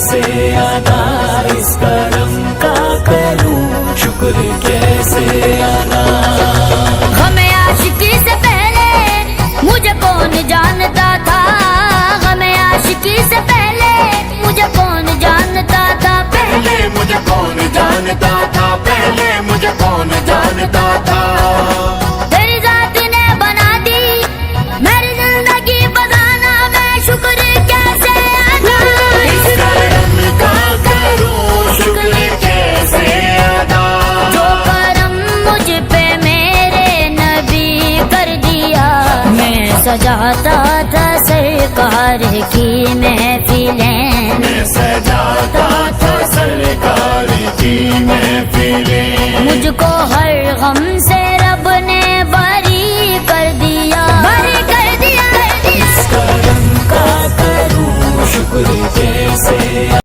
کیسے ادا اس کرم کا کروں شکر کیسے ادا. ہمیں عاشقی سے پہلے مجھے کون جانتا تھا، ہمیں عاشقی سے پہلے مجھے کون جانتا تھا، پہلے مجھے کون جانتا تھا، پہلے مجھے کون جانتا تھا. تیری ذات نے بنا دی میری زندگی بتانا میں شکر کیسے ادا. اس کرم کا کروں شکر کیسے ادا. جو کرم مجھ پہ میرے نبی کر دیا، میں سجاتا تھا سرکار کی محفلیں، میں سجاتا تھا سرکار کی محفلیں. مجھ کو ہر غم سے رب نے بری کر دیا، بری کر دیا. اس کرم کا کروں شکر کیسے